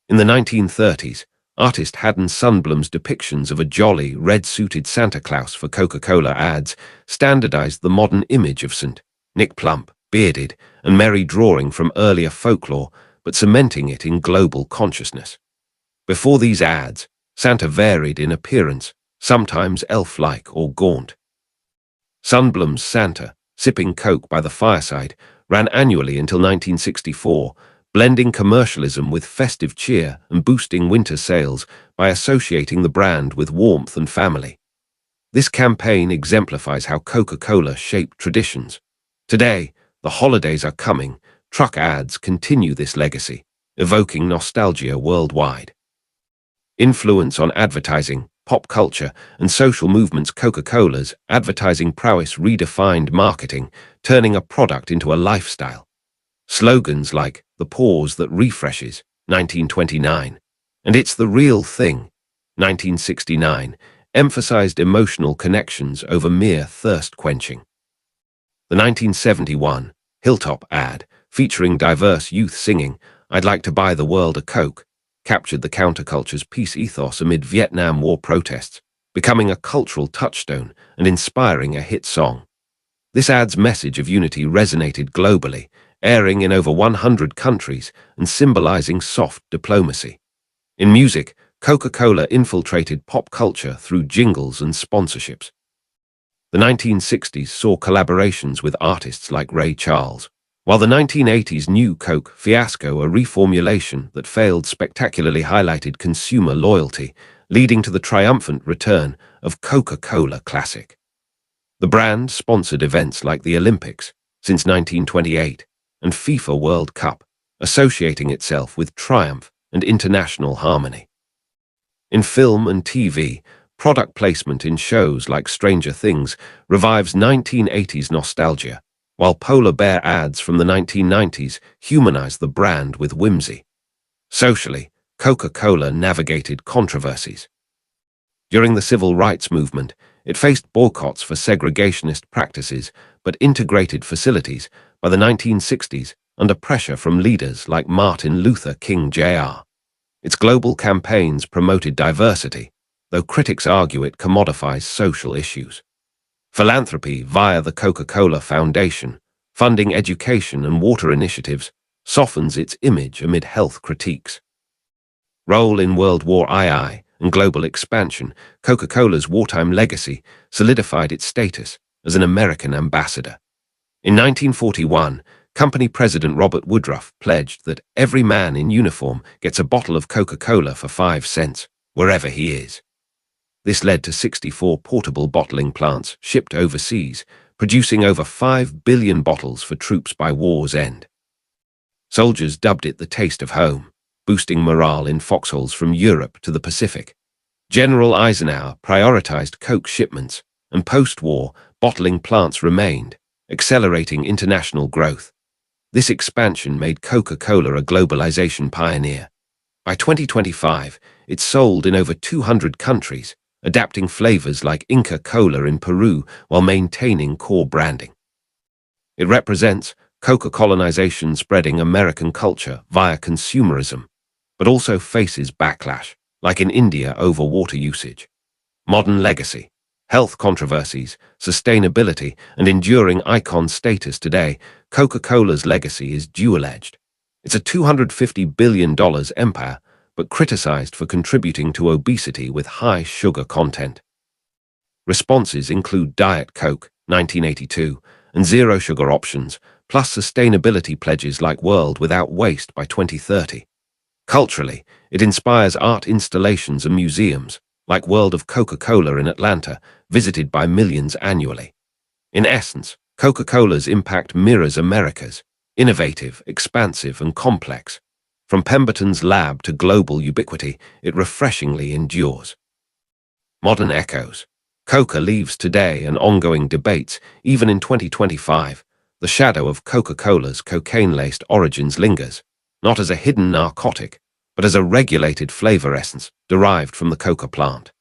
In the 1930s, artist Haddon Sundblom's depictions of a jolly, red-suited Santa Claus for Coca-Cola ads standardized the modern image of St. Nick plump, bearded, and merry, drawing from earlier folklore, but cementing it in global consciousness. Before these ads, Santa varied in appearance, sometimes elf-like or gaunt. Sundblom's Santa, sipping Coke by the fireside, ran annually until 1964, blending commercialism with festive cheer and boosting winter sales by associating the brand with warmth and family. This campaign exemplifies how Coca-Cola shaped traditions. Today, the holidays are coming, truck ads continue this legacy, evoking nostalgia worldwide. Influence on advertising, pop culture, and social movements. Coca-Cola's advertising prowess redefined marketing, turning a product into a lifestyle. Slogans like "The Pause That Refreshes," 1929, and "It's the Real Thing," 1969, emphasized emotional connections over mere thirst quenching. The 1971 Hilltop ad, featuring diverse youth singing "I'd Like to Buy the World a Coke," captured the counterculture's peace ethos amid Vietnam War protests, becoming a cultural touchstone and inspiring a hit song. This ad's message of unity resonated globally, airing in over 100 countries and symbolizing soft diplomacy. In music, Coca-Cola infiltrated pop culture through jingles and sponsorships. The 1960s saw collaborations with artists like Ray Charles, while the 1980s New Coke fiasco, a reformulation that failed, spectacularly highlighted consumer loyalty, leading to the triumphant return of Coca-Cola Classic. The brand sponsored events like the Olympics since 1928 and FIFA World Cup, associating itself with triumph and international harmony. In film and TV, product placement in shows like Stranger Things revives 1980s nostalgia, while polar bear ads from the 1990s humanize the brand with whimsy. Socially, Coca-Cola navigated controversies. During the civil rights movement, it faced boycotts for segregationist practices but integrated facilities by the 1960s under pressure from leaders like Martin Luther King Jr. Its global campaigns promoted diversity, though critics argue it commodifies social issues. Philanthropy via the Coca-Cola Foundation, funding education and water initiatives, softens its image amid health critiques. Role in World War II and global expansion, Coca-Cola's wartime legacy solidified its status as an American ambassador. In 1941, company president Robert Woodruff pledged that every man in uniform gets a bottle of Coca-Cola for 5 cents, wherever he is. This led to 64 portable bottling plants shipped overseas, producing over 5 billion bottles for troops by war's end. Soldiers dubbed it the taste of home, boosting morale in foxholes from Europe to the Pacific. General Eisenhower prioritized Coke shipments, and post-war, bottling plants remained, accelerating international growth. This expansion made Coca-Cola a globalization pioneer. By 2025, it sold in over 200 countries, adapting flavors like Inca Cola in Peru while maintaining core branding. It represents Coca colonization spreading American culture via consumerism, but also faces backlash, like in India over water usage. Modern legacy, health controversies, sustainability, and enduring icon status. Today, Coca-Cola's legacy is dual-edged. It's a $250 billion empire, but criticized for contributing to obesity with high sugar content. Responses include Diet Coke, 1982, and zero sugar options, plus sustainability pledges like World Without Waste by 2030. Culturally, it inspires art installations and museums, like World of Coca Cola in Atlanta, visited by millions annually. In essence, Coca Cola's impact mirrors America's, innovative, expansive, and complex. From Pemberton's lab to global ubiquity, it refreshingly endures. Modern echoes. Coca leaves today and ongoing debates, even in 2025. The shadow of Coca-Cola's cocaine-laced origins lingers, not as a hidden narcotic, but as a regulated flavor essence derived from the coca plant.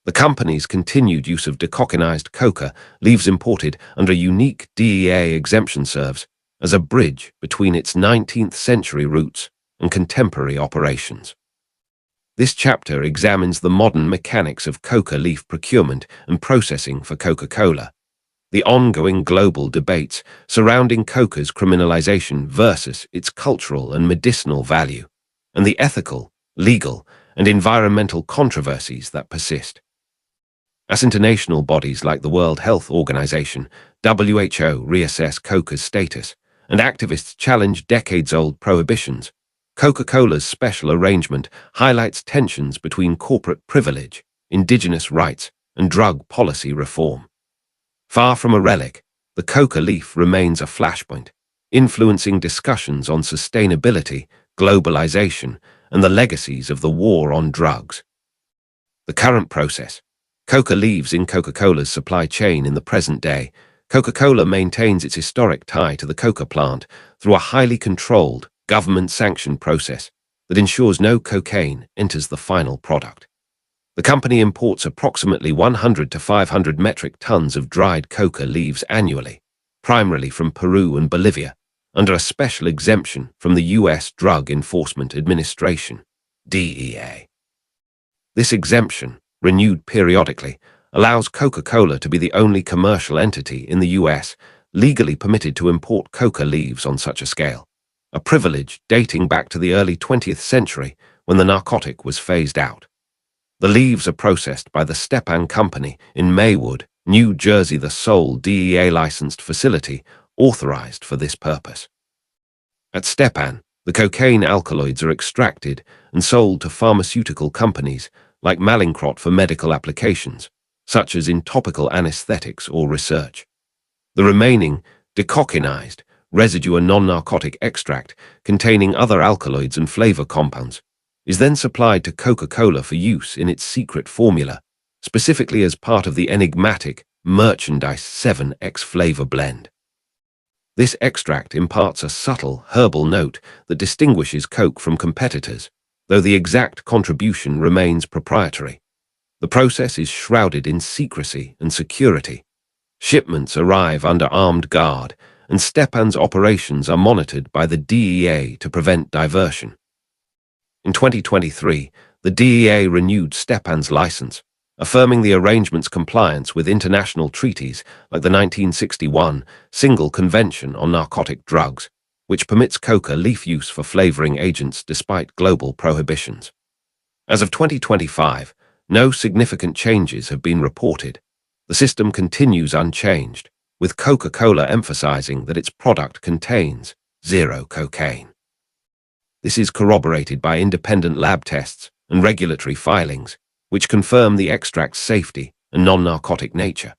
The company's continued use of decockeinized coca leaves imported under unique DEA exemption serves as a bridge between its 19th century roots and contemporary operations. This chapter examines the modern mechanics of coca leaf procurement and processing for Coca-Cola, the ongoing global debates surrounding coca's criminalization versus its cultural and medicinal value, and the ethical, legal, and environmental controversies that persist. As international bodies like the World Health Organization, WHO, reassess coca's status, and activists challenge decades-old prohibitions, Coca-Cola's special arrangement highlights tensions between corporate privilege, indigenous rights, and drug policy reform. Far from a relic, the coca leaf remains a flashpoint, influencing discussions on sustainability, globalization, and the legacies of the war on drugs. The current process. Coca leaves in Coca-Cola's supply chain in the present day. Coca-Cola maintains its historic tie to the coca plant through a highly controlled, government-sanctioned process that ensures no cocaine enters the final product. The company imports approximately 100 to 500 metric tons of dried coca leaves annually, primarily from Peru and Bolivia, under a special exemption from the U.S. Drug Enforcement Administration, DEA. This exemption, renewed periodically, allows Coca-Cola to be the only commercial entity in the U.S. legally permitted to import coca leaves on such a scale, a privilege dating back to the early 20th century when the narcotic was phased out. The leaves are processed by the Stepan Company in Maywood, New Jersey, the sole DEA-licensed facility authorized for this purpose. At Stepan, the cocaine alkaloids are extracted and sold to pharmaceutical companies like Mallinckrodt for medical applications, such as in topical anesthetics or research. The remaining, decockeinized, residue or non-narcotic extract containing other alkaloids and flavor compounds is then supplied to Coca-Cola for use in its secret formula, specifically as part of the enigmatic Merchandise 7X flavor blend. This extract imparts a subtle herbal note that distinguishes Coke from competitors, though the exact contribution remains proprietary. The process is shrouded in secrecy and security. Shipments arrive under armed guard, and Stepan's operations are monitored by the DEA to prevent diversion. In 2023, the DEA renewed Stepan's license, affirming the arrangement's compliance with international treaties like the 1961 Single Convention on Narcotic Drugs, which permits coca leaf use for flavoring agents despite global prohibitions. As of 2025, no significant changes have been reported. The system continues unchanged, with Coca-Cola emphasizing that its product contains zero cocaine. This is corroborated by independent lab tests and regulatory filings, which confirm the extract's safety and non-narcotic nature.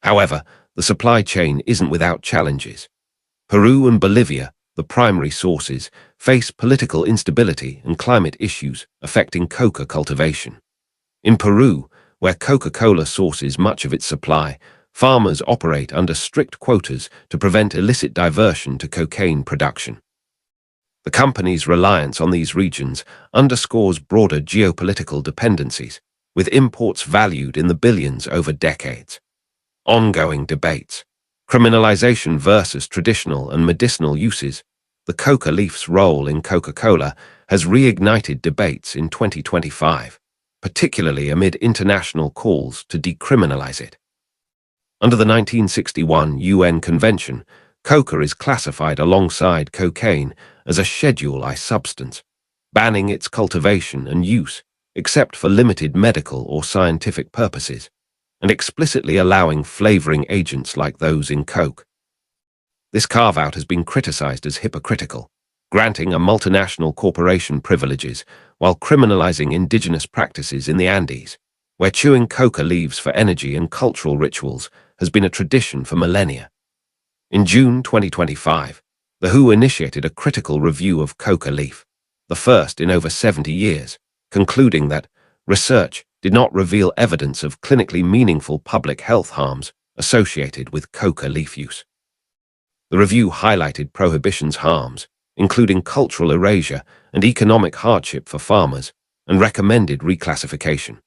However, the supply chain isn't without challenges. Peru and Bolivia, the primary sources, face political instability and climate issues affecting coca cultivation. In Peru, where Coca-Cola sources much of its supply, farmers operate under strict quotas to prevent illicit diversion to cocaine production. The company's reliance on these regions underscores broader geopolitical dependencies, with imports valued in the billions over decades. Ongoing debates. Criminalization versus traditional and medicinal uses. The coca leaf's role in Coca-Cola has reignited debates in 2025, particularly amid international calls to decriminalize it. Under the 1961 UN Convention, coca is classified alongside cocaine as a Schedule I substance, banning its cultivation and use, except for limited medical or scientific purposes. and explicitly allowing flavoring agents like those in Coke. This carve-out has been criticized as hypocritical, granting a multinational corporation privileges while criminalizing indigenous practices in the Andes, where chewing coca leaves for energy and cultural rituals has been a tradition for millennia. In June 2025, the WHO initiated a critical review of coca leaf, the first in over 70 years, concluding that research did not reveal evidence of clinically meaningful public health harms associated with coca leaf use. The review highlighted prohibition's harms, including cultural erasure and economic hardship for farmers, and recommended reclassification.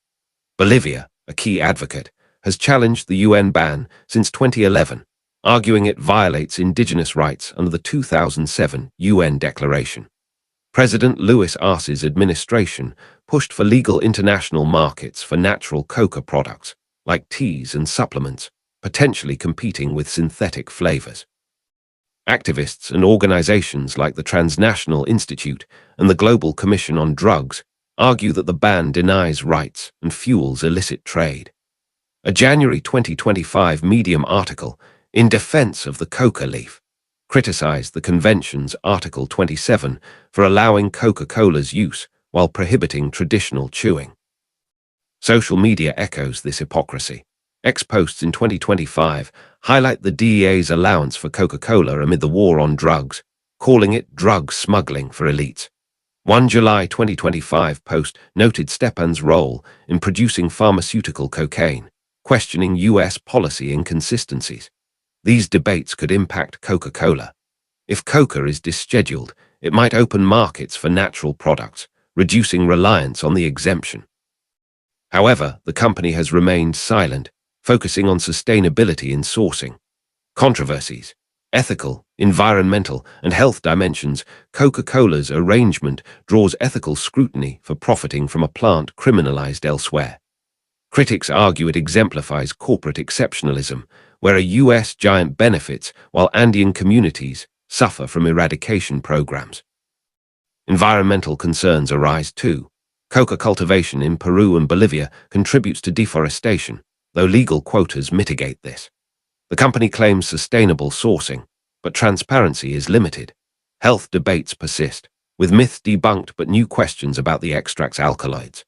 Bolivia, a key advocate, has challenged the UN ban since 2011, arguing it violates indigenous rights under the 2007 UN Declaration. President Luis Arce's administration pushed for legal international markets for natural coca products, like teas and supplements, potentially competing with synthetic flavors. Activists and organizations like the Transnational Institute and the Global Commission on Drugs argue that the ban denies rights and fuels illicit trade. A January 2025 Medium article in defense of the coca leaf criticized the convention's Article 27 for allowing Coca-Cola's use while prohibiting traditional chewing. Social media echoes this hypocrisy. Ex-posts in 2025 highlight the DEA's allowance for Coca-Cola amid the war on drugs, calling it drug smuggling for elites. One July 2025 post noted Stepan's role in producing pharmaceutical cocaine, questioning U.S. policy inconsistencies. These debates could impact Coca-Cola. If coca is descheduled, it might open markets for natural products, reducing reliance on the exemption. However, the company has remained silent, focusing on sustainability in sourcing. Controversies, ethical, environmental, and health dimensions. Coca-Cola's arrangement draws ethical scrutiny for profiting from a plant criminalized elsewhere. Critics argue it exemplifies corporate exceptionalism, where a U.S. giant benefits while Andean communities suffer from eradication programs. Environmental concerns arise too. Coca cultivation in Peru and Bolivia contributes to deforestation, though legal quotas mitigate this. The company claims sustainable sourcing, but transparency is limited. Health debates persist, with myths debunked but new questions about the extract's alkaloids.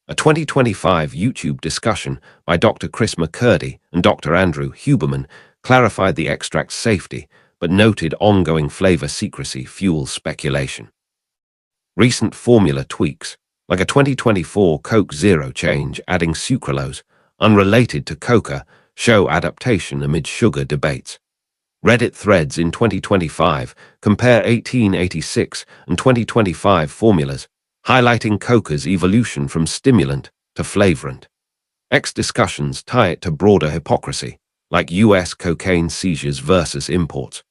A 2025 YouTube discussion by Dr. Chris McCurdy and Dr. Andrew Huberman clarified the extract's safety, but noted ongoing flavor secrecy fuels speculation. Recent formula tweaks, like a 2024 Coke Zero change adding sucralose, unrelated to coca, show adaptation amid sugar debates. Reddit threads in 2025 compare 1886 and 2025 formulas, highlighting coca's evolution from stimulant to flavorant. X discussions tie it to broader hypocrisy, like U.S. cocaine seizures versus imports.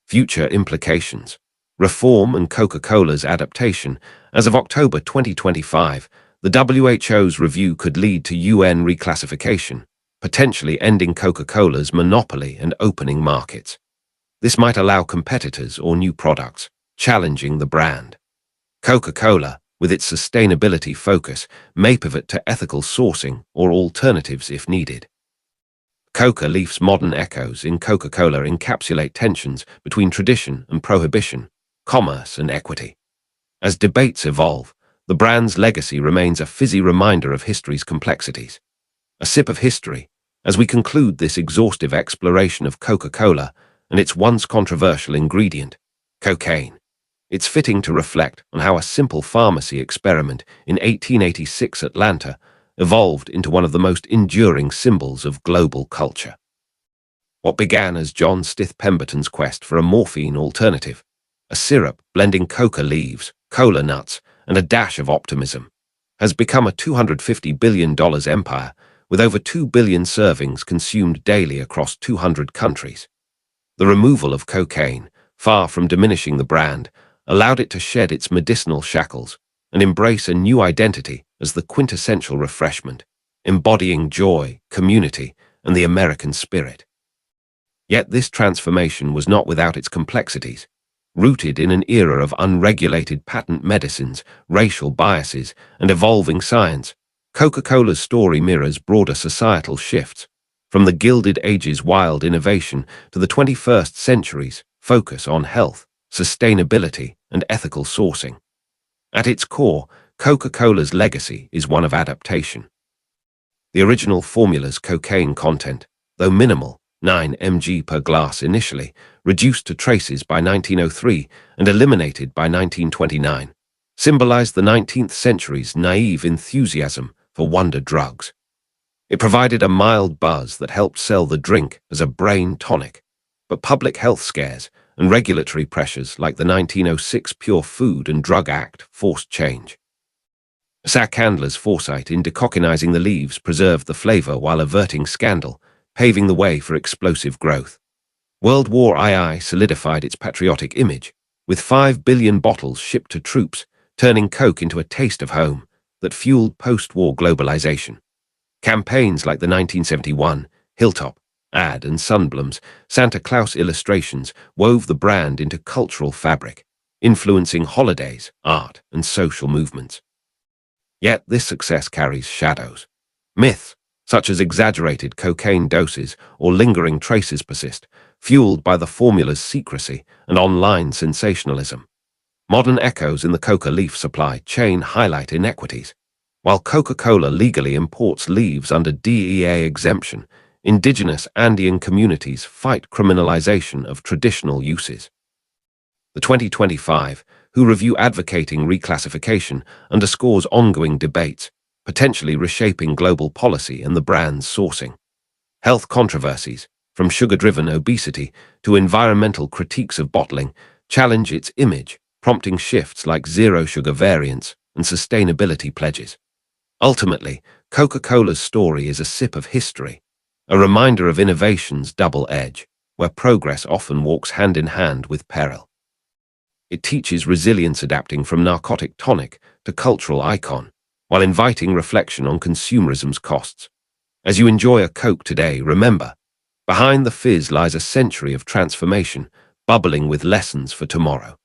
Future implications. Reform and Coca-Cola's adaptation. As of October 2025, the WHO's review could lead to UN reclassification, potentially ending Coca-Cola's monopoly and opening markets. This might allow competitors or new products, challenging the brand. Coca-Cola, with its sustainability focus, may pivot to ethical sourcing or alternatives if needed. Coca leaf's modern echoes in Coca-Cola encapsulate tensions between tradition and prohibition, commerce and equity. As debates evolve, the brand's legacy remains a fizzy reminder of history's complexities. A sip of history, as we conclude this exhaustive exploration of Coca-Cola and its once controversial ingredient, cocaine. It's fitting to reflect on how a simple pharmacy experiment in 1886 Atlanta evolved into one of the most enduring symbols of global culture. What began as John Stith Pemberton's quest for a morphine alternative, a syrup blending coca leaves, cola nuts, and a dash of optimism, has become a $250 billion empire with over 2 billion servings consumed daily across 200 countries. The removal of cocaine, far from diminishing the brand, allowed it to shed its medicinal shackles and embrace a new identity as the quintessential refreshment, embodying joy, community, and the American spirit. Yet this transformation was not without its complexities. Rooted in an era of unregulated patent medicines, racial biases, and evolving science, Coca Cola's story mirrors broader societal shifts, from the Gilded Age's wild innovation to the 21st century's focus on health, sustainability, and ethical sourcing. At its core, Coca Cola's legacy is one of adaptation. The original formula's cocaine content, though minimal, 9 mg per glass initially, reduced to traces by 1903 and eliminated by 1929, symbolized the 19th century's naive enthusiasm for wonder drugs. It provided a mild buzz that helped sell the drink as a brain tonic, but public health scares and regulatory pressures like the 1906 Pure Food and Drug Act forced change. Sack handlers' foresight in decocktailizing the leaves preserved the flavor while averting scandal, paving the way for explosive growth. World War II solidified its patriotic image, with 5 billion bottles shipped to troops, turning Coke into a taste of home that fueled post-war globalization. Campaigns like the 1971 Hilltop ad and Sunblum's Santa Claus illustrations wove the brand into cultural fabric, influencing holidays, art, and social movements. Yet this success carries shadows. Myths, such as exaggerated cocaine doses or lingering traces persist, fueled by the formula's secrecy and online sensationalism. Modern echoes in the coca leaf supply chain highlight inequities. While Coca-Cola legally imports leaves under DEA exemption, indigenous Andean communities fight criminalization of traditional uses. The 2025 WHO review advocating reclassification underscores ongoing debates, potentially reshaping global policy and the brand's sourcing. Health controversies, from sugar-driven obesity to environmental critiques of bottling, challenge its image, prompting shifts like zero-sugar variants and sustainability pledges. Ultimately, Coca-Cola's story is a sip of history, a reminder of innovation's double edge, where progress often walks hand in hand with peril. It teaches resilience, adapting from narcotic tonic to cultural icon, while inviting reflection on consumerism's costs. As you enjoy a Coke today, remember, behind the fizz lies a century of transformation, bubbling with lessons for tomorrow.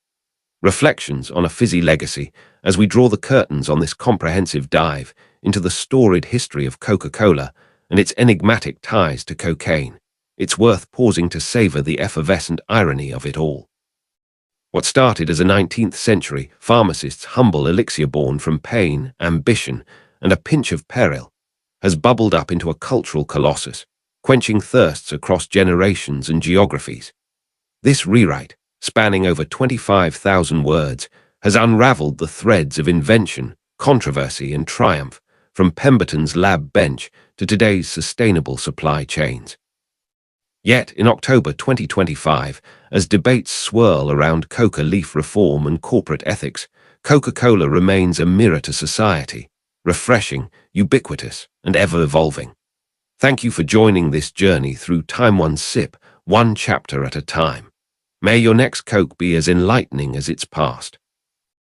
Reflections on a fizzy legacy as we draw the curtains on this comprehensive dive into the storied history of Coca-Cola and its enigmatic ties to cocaine. It's worth pausing to savor the effervescent irony of it all. What started as a 19th century pharmacist's humble elixir born from pain, ambition, and a pinch of peril has bubbled up into a cultural colossus, quenching thirsts across generations and geographies. This rewrite, spanning over 25,000 words, has unraveled the threads of invention, controversy, and triumph, from Pemberton's lab bench to today's sustainable supply chains. Yet, in October 2025, as debates swirl around coca leaf reform and corporate ethics, Coca-Cola remains a mirror to society, refreshing, ubiquitous, and ever-evolving. Thank you for joining this journey through time, one sip, one chapter at a time. May your next Coke be as enlightening as its past.